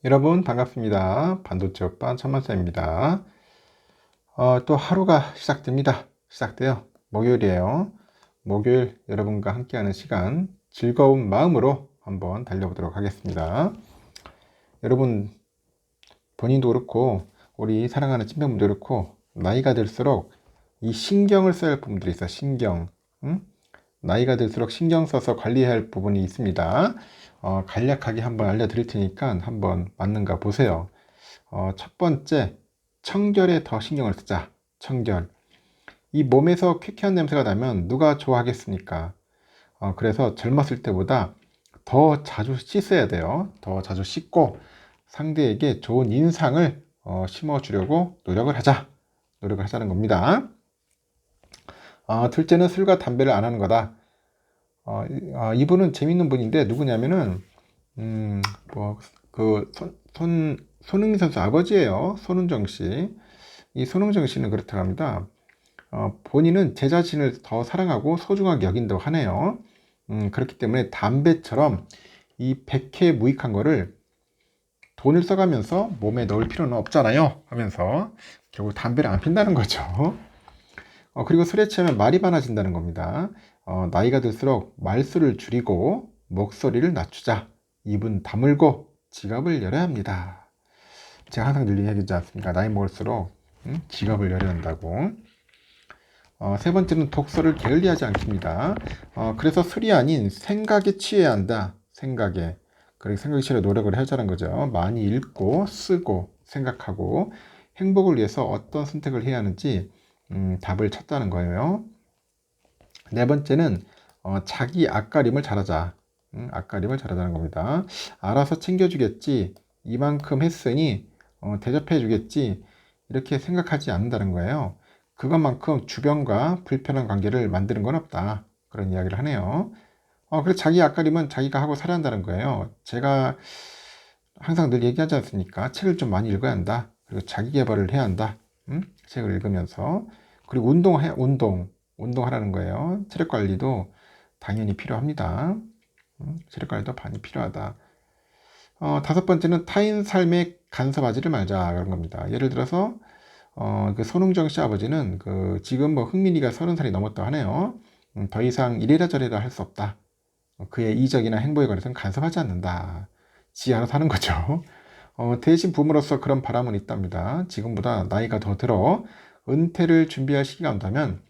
여러분 반갑습니다. 반도체 오빠 천만쌤입니다. 또 하루가 시작돼요. 목요일이에요. 목요일 여러분과 함께하는 시간 즐거운 마음으로 한번 달려보도록 하겠습니다. 여러분 본인도 그렇고 우리 사랑하는 친구분도 그렇고 나이가 들수록 이 신경을 써야 할 부분들이 있어요. 신경. 응? 나이가 들수록 신경 써서 관리해야 할 부분이 있습니다. 간략하게 한번 알려드릴 테니까 한번 맞는가 보세요. 첫 번째, 청결에 더 신경을 쓰자. 청결. 이 몸에서 쾌쾌한 냄새가 나면 누가 좋아하겠습니까? 그래서 젊었을 때보다 더 자주 씻어야 돼요. 더 자주 씻고 상대에게 좋은 인상을 심어주려고 노력을 하자는 겁니다. 둘째는 술과 담배를 안 하는 거다. 이분은 재밌는 분인데 누구냐면은 뭐 손흥민 선수 아버지예요. 손흥정 씨. 이 손흥정 씨는 그렇다고 합니다. 본인은 제 자신을 더 사랑하고 소중하게 여긴다고 하네요. 그렇기 때문에 담배처럼 이 백해 무익한 거를 돈을 써가면서 몸에 넣을 필요는 없잖아요 하면서 결국 담배를 안 핀다는 거죠. 그리고 술에 취하면 말이 많아진다는 겁니다. 나이가 들수록 말수를 줄이고 목소리를 낮추자. 입은 다물고 지갑을 열어야 합니다. 제가 항상 늘 얘기하지 않습니까? 나이 먹을수록 지갑을 열어야 한다고. 세 번째는 독서를 게을리하지 않습니다. 그래서 술이 아닌 생각에 취해야 한다. 생각에. 그리고 생각이 취해 노력을 하자는 거죠. 많이 읽고 쓰고 생각하고 행복을 위해서 어떤 선택을 해야 하는지 답을 찾자는 거예요. 네 번째는 자기 앞가림을 잘하자. 앞가림을 잘하자는 겁니다. 알아서 챙겨주겠지. 이만큼 했으니 대접해 주겠지. 이렇게 생각하지 않는다는 거예요. 그것만큼 주변과 불편한 관계를 만드는 건 없다. 그런 이야기를 하네요. 그래서 자기 앞가림은 자기가 하고 살아야 한다는 거예요. 제가 항상 늘 얘기하지 않습니까? 책을 좀 많이 읽어야 한다. 그리고 자기 개발을 해야 한다. 책을 읽으면서. 그리고 운동하라는 거예요. 체력 관리도 당연히 필요합니다. 체력 관리도 많이 필요하다. 다섯 번째는 타인 삶에 간섭하지를 말자. 그런 겁니다. 예를 들어서, 그 손흥정 씨 아버지는 지금 뭐 흥민이가 30살이 넘었다고 하네요. 더 이상 이래라 저래라 할 수 없다. 그의 이적이나 행보에 관해서는 간섭하지 않는다. 지 알아서 하는 거죠. 대신 부모로서 그런 바람은 있답니다. 지금보다 나이가 더 들어 은퇴를 준비할 시기가 온다면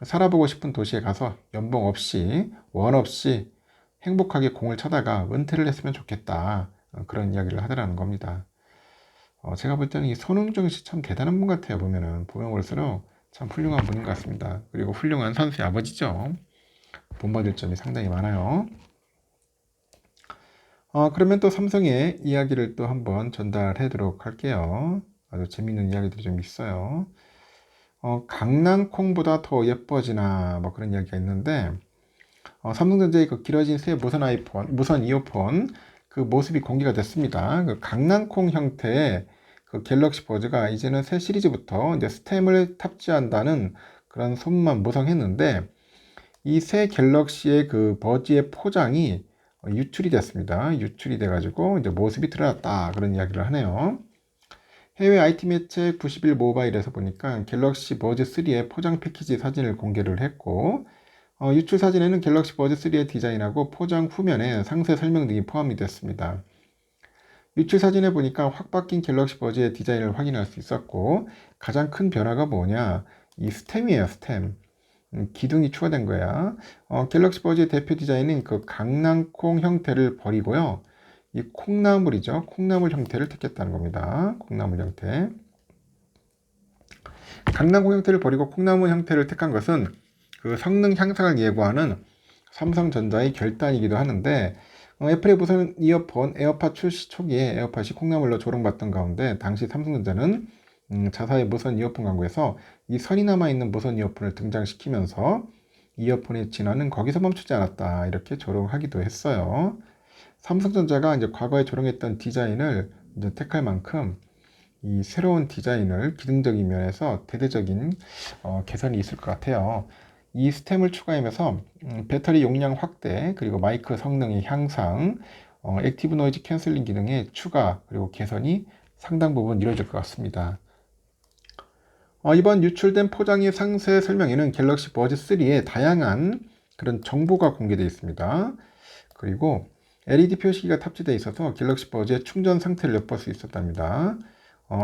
살아보고 싶은 도시에 가서 연봉 없이 원 없이 행복하게 공을 쳐다가 은퇴를 했으면 좋겠다. 그런 이야기를 하더라는 겁니다. 제가 볼 때는 이 손흥정 씨 참 대단한 분 같아요. 보면 볼수록 참 훌륭한 분인 것 같습니다. 그리고 훌륭한 선수의 아버지죠. 본받을 점이 상당히 많아요. 그러면 또 삼성의 이야기를 또 한번 전달하도록 할게요. 아주 재밌는 이야기들이 좀 있어요. 강낭콩보다 더 예뻐지나 뭐 그런 이야기가 있는데 삼성전자의 그 길어진 새 무선 이어폰 그 모습이 공개가 됐습니다. 그 강낭콩 형태의 그 갤럭시 버즈가 이제는 새 시리즈부터 이제 스템을 탑재한다는 그런 소문만 무성했는데 이 새 갤럭시의 그 버즈의 포장이 유출이 됐습니다. 유출이 돼가지고 이제 모습이 드러났다 그런 이야기를 하네요. 해외 IT 매체 90일 모바일에서 보니까 갤럭시 버즈 3의 포장 패키지 사진을 공개를 했고 유출 사진에는 갤럭시 버즈 3의 디자인하고 포장 후면에 상세 설명 등이 포함이 됐습니다. 유출 사진에 보니까 확 바뀐 갤럭시 버즈의 디자인을 확인할 수 있었고 가장 큰 변화가 뭐냐 이 스템이에요. 스템. 기둥이 추가된 거야. 갤럭시 버즈의 대표 디자인은 그 강낭콩 형태를 버리고요. 이 콩나물이죠. 콩나물 형태를 택했다는 겁니다. 콩나물 형태. 강낭콩 형태를 버리고 콩나물 형태를 택한 것은 그 성능 향상을 예고하는 삼성전자의 결단이기도 하는데 애플의 무선 이어폰 에어팟 출시 초기에 에어팟이 콩나물로 조롱받던 가운데 당시 삼성전자는 자사의 무선 이어폰 광고에서 이 선이 남아있는 무선 이어폰을 등장시키면서 이어폰의 진화는 거기서 멈추지 않았다 이렇게 조롱하기도 했어요. 삼성전자가 이제 과거에 조롱했던 디자인을 이제 택할 만큼 이 새로운 디자인을 기능적인 면에서 대대적인 개선이 있을 것 같아요. 이 스템을 추가하면서 배터리 용량 확대 그리고 마이크 성능의 향상 액티브 노이즈 캔슬링 기능의 추가 그리고 개선이 상당 부분 이루어질 것 같습니다. 이번 유출된 포장의 상세 설명에는 갤럭시 버즈 3의 다양한 그런 정보가 공개되어 있습니다. 그리고 LED 표시기가 탑재되어 있어서 갤럭시 버즈의 충전 상태를 엿볼 수 있었답니다.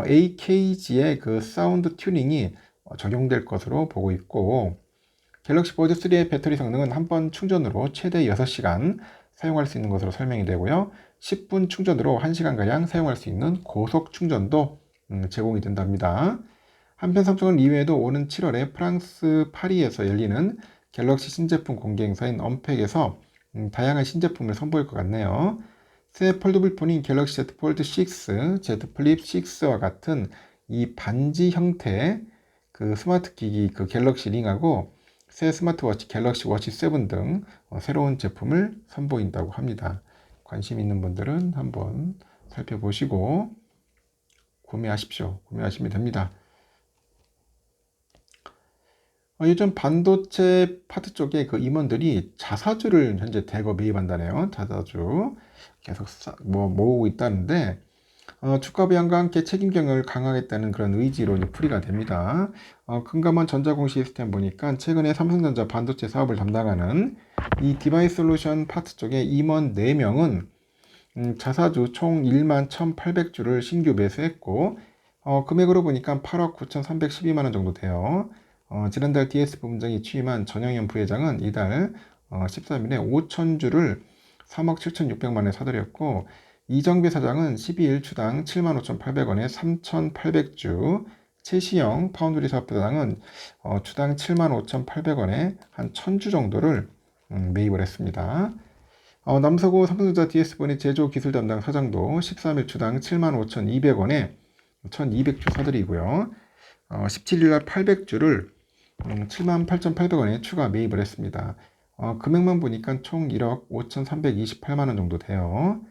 AKG의 그 사운드 튜닝이 적용될 것으로 보고 있고, 갤럭시 버즈 3의 배터리 성능은 한 번 충전으로 최대 6시간 사용할 수 있는 것으로 설명이 되고요. 10분 충전으로 1시간가량 사용할 수 있는 고속 충전도 제공이 된답니다. 한편 삼성은 이외에도 오는 7월에 프랑스 파리에서 열리는 갤럭시 신제품 공개 행사인 언팩에서 다양한 신제품을 선보일 것 같네요. 새 폴더블 폰인 갤럭시 Z 폴드 6, Z 플립 6와 같은 이 반지 형태의 그 스마트 기기 그 갤럭시 링하고 새 스마트워치 갤럭시 워치 7 등 새로운 제품을 선보인다고 합니다. 관심 있는 분들은 한번 살펴보시고 구매하시면 됩니다. 요즘 반도체 파트 쪽에 그 임원들이 자사주를 현재 대거 매입한다네요. 자사주 계속 모으고 있다는데 주가 부양과 함께 책임 경영을 강화하겠다는 그런 의지로 이제 풀이가 됩니다. 금감원 전자공시 시스템 보니까 최근에 삼성전자 반도체 사업을 담당하는 이 디바이스 솔루션 파트 쪽에 임원 4명은 자사주 총 1만 1,800주를 신규 매수했고 금액으로 보니까 8억 9,312만 원 정도 돼요. 지난달 DS 부부장이 취임한 전영현 부회장은 이달 13일에 5,000주를 3억 7,600만 원에 사들였고 이정배 사장은 12일 주당 75,800원에 3,800주, 최시영 파운드리 사업부장은 주당 75,800원에 한 1,000주 정도를 매입을 했습니다. 남서구 삼성전자 DS본의 제조 기술 담당 사장도 13일 주당 75,200원에 1,200주 사들이고요. 17일날 800주를 78,800원에 추가 매입을 했습니다. 금액만 보니까 총 1억 5,328만원 정도 돼요.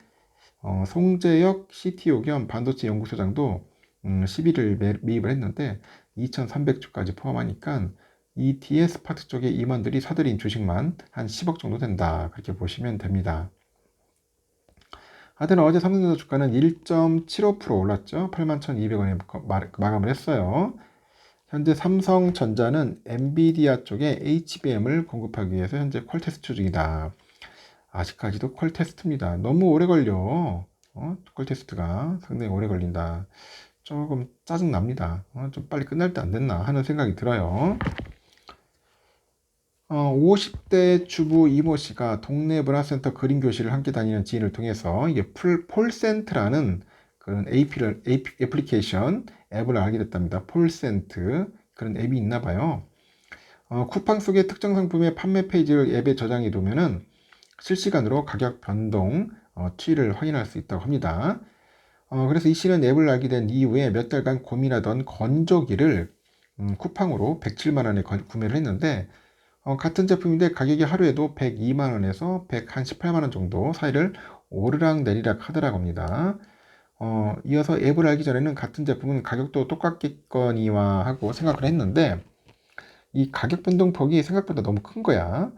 송재혁 CTO 겸 반도체 연구소장도 11일 매입을 했는데 2,300주까지 포함하니까 이 DS 파트 쪽의 임원들이 사들인 주식만 한 10억 정도 된다. 그렇게 보시면 됩니다. 하여튼 어제 삼성전자 주가는 1.75% 올랐죠. 81,200원에 마감을 했어요. 현재 삼성전자는 엔비디아 쪽에 HBM을 공급하기 위해서 현재 퀄테스트 중이다. 아직까지도 퀄테스트입니다. 너무 오래 걸려. 퀄테스트가 상당히 오래 걸린다. 조금 짜증납니다. 좀 빨리 끝날 때 안 됐나 하는 생각이 들어요. 50대 주부 이모 씨가 동네 문화센터 그림 교실을 함께 다니는 지인을 통해서 이게 폴센트라는 그런 애플리케이션 앱을 알게 됐답니다. 폴센트 그런 앱이 있나 봐요. 쿠팡 속의 특정 상품의 판매 페이지를 앱에 저장해 두면은 실시간으로 가격 변동 추이를 확인할 수 있다고 합니다. 그래서 이 씨는 앱을 알게 된 이후에 몇 달간 고민하던 건조기를 쿠팡으로 107만 원에 구매를 했는데 같은 제품인데 가격이 하루에도 102만원에서 118만원 정도 사이를 오르락 내리락 하더라고 합니다. 이어서 앱을 알기 전에는 같은 제품은 가격도 똑같겠거니와 하고 생각을 했는데 이 가격 변동폭이 생각보다 너무 큰 거야.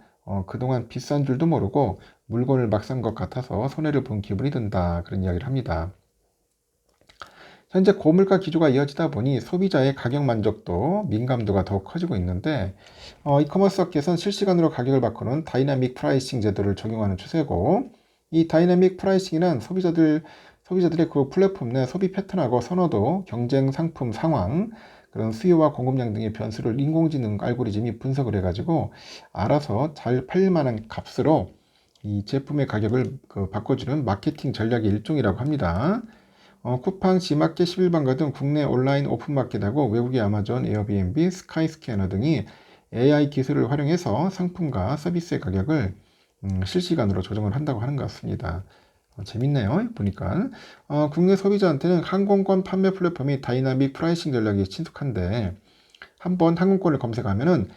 그동안 비싼 줄도 모르고 물건을 막 산 것 같아서 손해를 본 기분이 든다. 그런 이야기를 합니다. 현재 고물가 기조가 이어지다 보니 소비자의 가격 만족도, 민감도가 더욱 커지고 있는데 이커머스 업계에서는 실시간으로 가격을 바꾸는 다이나믹 프라이싱 제도를 적용하는 추세고 이 다이나믹 프라이싱이란 소비자들의 그 플랫폼 내 소비 패턴하고 선호도, 경쟁 상품 상황, 그런 수요와 공급량 등의 변수를 인공지능 알고리즘이 분석을 해가지고 알아서 잘 팔릴 만한 값으로 이 제품의 가격을 바꿔주는 마케팅 전략의 일종이라고 합니다. 쿠팡, 지마켓, 11번가 등 국내 온라인 오픈마켓하고 외국의 아마존, 에어비앤비, 스카이스캐너 등이 AI 기술을 활용해서 상품과 서비스의 가격을 실시간으로 조정을 한다고 하는 것 같습니다. 재밌네요. 보니까 국내 소비자한테는 항공권 판매 플랫폼이 다이나믹 프라이싱 전략이 친숙한데 한번 항공권을 검색하면은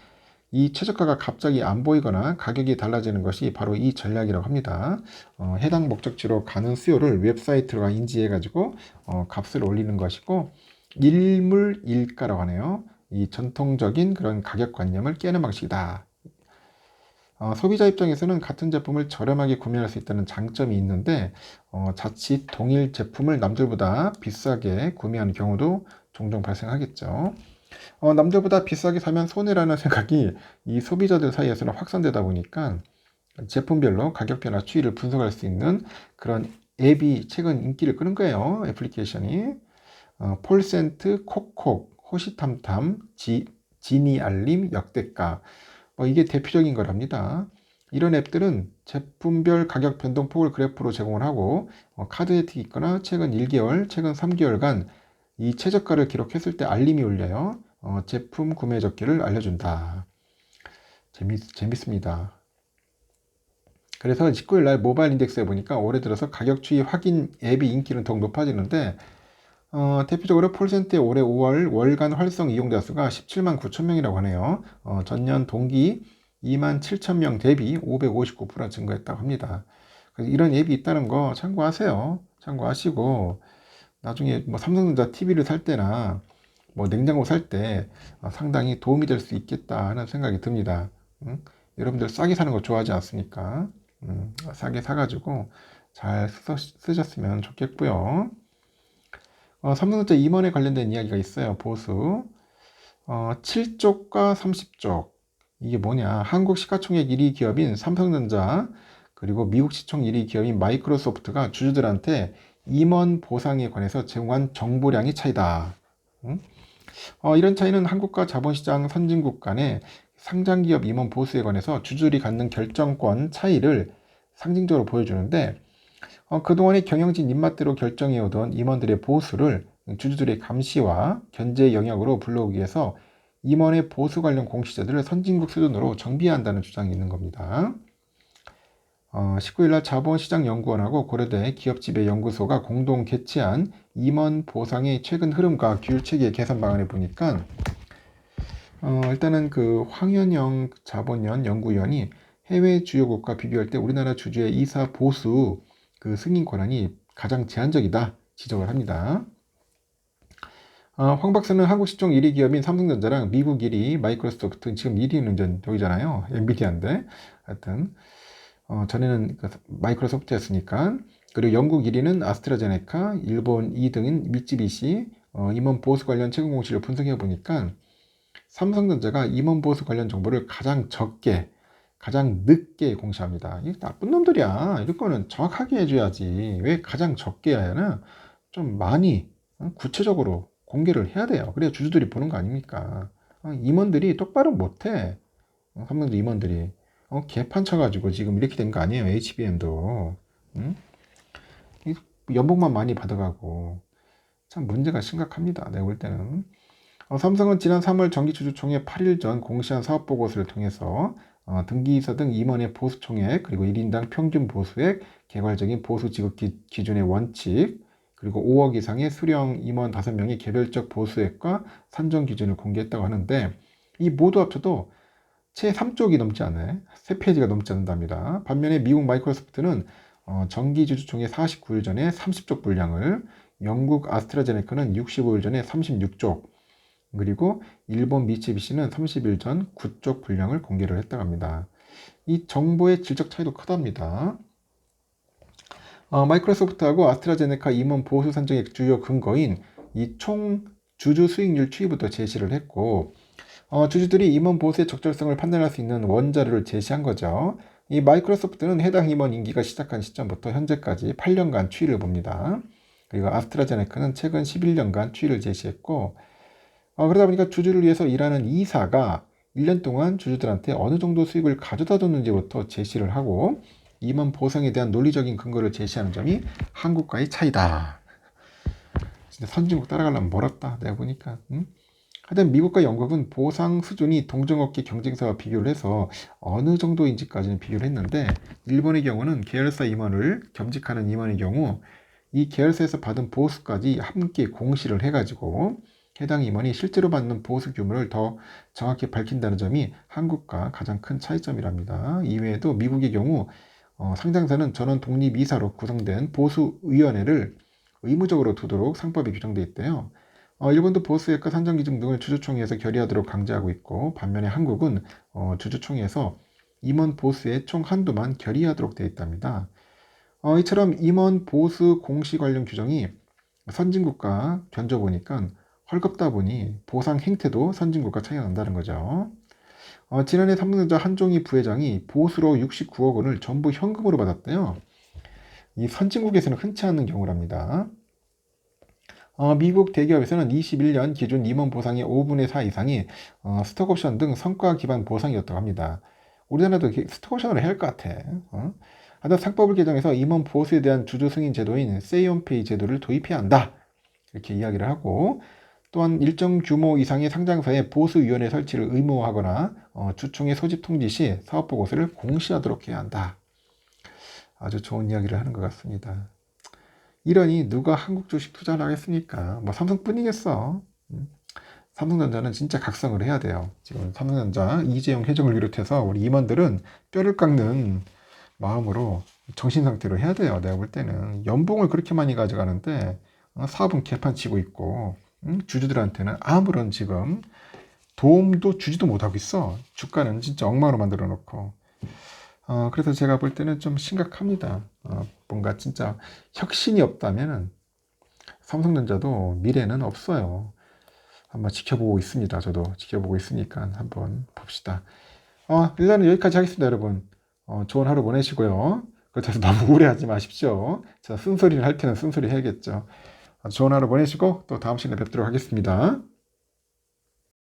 이 최저가가 갑자기 안 보이거나 가격이 달라지는 것이 바로 이 전략이라고 합니다. 해당 목적지로 가는 수요를 웹사이트가 인지해 가지고 값을 올리는 것이고 일물일가라고 하네요. 이 전통적인 그런 가격 관념을 깨는 방식이다. 소비자 입장에서는 같은 제품을 저렴하게 구매할 수 있다는 장점이 있는데 자칫 동일 제품을 남들보다 비싸게 구매하는 경우도 종종 발생하겠죠. 남들보다 비싸게 사면 손해라는 생각이 이 소비자들 사이에서는 확산되다 보니까 제품별로 가격 변화 추이를 분석할 수 있는 그런 앱이 최근 인기를 끄는 거예요. 애플리케이션이. 폴센트, 콕콕, 호시탐탐, 지니 알림, 역대가. 이게 대표적인 거랍니다. 이런 앱들은 제품별 가격 변동폭을 그래프로 제공을 하고 카드 혜택이 있거나 최근 1개월, 최근 3개월간 이 최저가를 기록했을 때 알림이 울려요. 제품 구매 적기를 알려준다. 재밌습니다. 그래서 19일 날 모바일 인덱스에 보니까 올해 들어서 가격 추이 확인 앱이 인기는 더욱 높아지는데 대표적으로 폴센트의 올해 5월 월간 활성 이용자 수가 17만 9천 명이라고 하네요. 전년 동기 2만 7천 명 대비 559% 증가했다고 합니다. 그래서 이런 앱이 있다는 거 참고하세요. 참고하시고 나중에 뭐 삼성전자 TV를 살 때나 뭐 냉장고 살 때 상당히 도움이 될 수 있겠다 하는 생각이 듭니다. 여러분들 싸게 사는 거 좋아하지 않습니까? 싸게 사가지고 잘 쓰셨으면 좋겠고요. 삼성전자 임원에 관련된 이야기가 있어요. 보수 7쪽과 30쪽. 이게 뭐냐? 한국 시가총액 1위 기업인 삼성전자 그리고 미국 시총 1위 기업인 마이크로소프트가 주주들한테 임원 보상에 관해서 제공한 정보량의 차이다. 이런 차이는 한국과 자본시장 선진국 간의 상장기업 임원 보수에 관해서 주주들이 갖는 결정권 차이를 상징적으로 보여주는데 그동안의 경영진 입맛대로 결정해오던 임원들의 보수를 주주들의 감시와 견제 영역으로 불러오기 위해서 임원의 보수 관련 공시제도를 선진국 수준으로 정비해야 한다는 주장이 있는 겁니다. 19일날 자본시장연구원하고 고려대 기업지배연구소가 공동 개최한 임원 보상의 최근 흐름과 규율체계 개선 방안에 보니까 일단은 그 황현영 자본연 연구위원이 해외 주요국과 비교할 때 우리나라 주주의 이사 보수 그 승인 권한이 가장 제한적이다 지적을 합니다. 황 박사는 한국 시총 1위 기업인 삼성전자랑 미국 1위 마이크로소프트 지금 1위는 여기잖아요. 엔비디아인데 하여튼 전에는 마이크로소프트였으니까 그리고 영국 1위는 아스트라제네카, 일본 2등인 미쯔비시 임원 보수 관련 최근 공시를 분석해 보니까 삼성전자가 임원 보수 관련 정보를 가장 적게 가장 늦게 공시합니다. 이게 나쁜 놈들이야. 이런 거는 정확하게 해줘야지. 왜 가장 적게 해야 하나? 좀 많이 구체적으로 공개를 해야 돼요. 그래야 주주들이 보는 거 아닙니까? 임원들이 똑바로 못해. 삼성전자 임원들이 개판 쳐가지고 지금 이렇게 된 거 아니에요. HBM도 응? 연봉만 많이 받아가고 참 문제가 심각합니다. 내가 볼 때는 삼성은 지난 3월 정기주주총회 8일 전 공시한 사업보고서를 통해서 등기이사 등 임원의 보수총액 그리고 1인당 평균 보수액, 개괄적인 보수 지급 기준의 원칙 그리고 5억 이상의 수령 임원 5명의 개별적 보수액과 산정 기준을 공개했다고 하는데 이 모두 합쳐도 채 3쪽이 넘지 않아요. 3페이지가 넘지 않는답니다. 반면에 미국 마이크로소프트는 정기주주총회 49일 전에 30쪽 분량을 영국 아스트라제네카는 65일 전에 36쪽 그리고 일본 미쯔비시는 30일 전 9쪽 분량을 공개를 했다고 합니다. 이 정보의 질적 차이도 크답니다. 마이크로소프트하고 아스트라제네카 임원 보수 산정의 주요 근거인 이 총 주주 수익률 추이부터 제시를 했고 주주들이 임원 보수의 적절성을 판단할 수 있는 원자료를 제시한 거죠. 이 마이크로소프트는 해당 임원 임기가 시작한 시점부터 현재까지 8년간 추이를 봅니다. 그리고 아스트라제네카는 최근 11년간 추이를 제시했고 그러다 보니까 주주를 위해서 일하는 이사가 1년 동안 주주들한테 어느 정도 수익을 가져다 줬는지부터 제시를 하고 임원 보상에 대한 논리적인 근거를 제시하는 점이 한국과의 차이다. 진짜 선진국 따라가려면 멀었다. 내가 보니까. 하여튼 미국과 영국은 보상 수준이 동종업계 경쟁사와 비교를 해서 어느 정도인지까지는 비교를 했는데 일본의 경우는 계열사 임원을 겸직하는 임원의 경우 이 계열사에서 받은 보수까지 함께 공시를 해가지고 해당 임원이 실제로 받는 보수 규모를 더 정확히 밝힌다는 점이 한국과 가장 큰 차이점이랍니다. 이외에도 미국의 경우 상장사는 전원 독립이사로 구성된 보수위원회를 의무적으로 두도록 상법이 규정되어 있대요. 일본도 보수액과 산정기준 등을 주주총회에서 결의하도록 강제하고 있고 반면에 한국은 주주총회에서 임원 보수의 총 한도만 결의하도록 되어 있답니다. 이처럼 임원 보수 공시 관련 규정이 선진국과 견줘보니까 헐겁다 보니 보상 행태도 선진국과 차이가 난다는 거죠. 지난해 삼성전자 한종희 부회장이 보수로 69억 원을 전부 현금으로 받았대요. 이 선진국에서는 흔치 않은 경우랍니다. 미국 대기업에서는 21년 기준 임원 보상의 5분의 4 이상이 스톡옵션 등 성과 기반 보상이었다고 합니다. 우리나라도 스톡옵션으로 해야 할 것 같아. 하여튼 상법을 개정해서 임원 보수에 대한 주주 승인 제도인 세이온페이 제도를 도입해야 한다. 이렇게 이야기를 하고, 또한 일정 규모 이상의 상장사에 보수위원회 설치를 의무화하거나 주총의 소집 통지 시 사업보고서를 공시하도록 해야 한다. 아주 좋은 이야기를 하는 것 같습니다. 이러니 누가 한국 주식 투자를 하겠습니까? 뭐 삼성뿐이겠어. 삼성전자는 진짜 각성을 해야 돼요. 지금 삼성전자 이재용 회장을 비롯해서 우리 임원들은 뼈를 깎는 마음으로 정신 상태로 해야 돼요. 내가 볼 때는 연봉을 그렇게 많이 가져가는데 사업은 개판 치고 있고 주주들한테는 아무런 지금 도움도 주지도 못하고 있어. 주가는 진짜 엉망으로 만들어 놓고. 그래서 제가 볼 때는 좀 심각합니다. 뭔가 진짜 혁신이 없다면 삼성전자도 미래는 없어요. 한번 지켜보고 있습니다. 저도 지켜보고 있으니까 한번 봅시다. 일단은 여기까지 하겠습니다, 여러분. 좋은 하루 보내시고요. 그렇다고 너무 우울해하지 마십시오. 자, 쓴소리를 할 때는 쓴소리 해야겠죠. 좋은 하루 보내시고 또 다음 시간에 뵙도록 하겠습니다.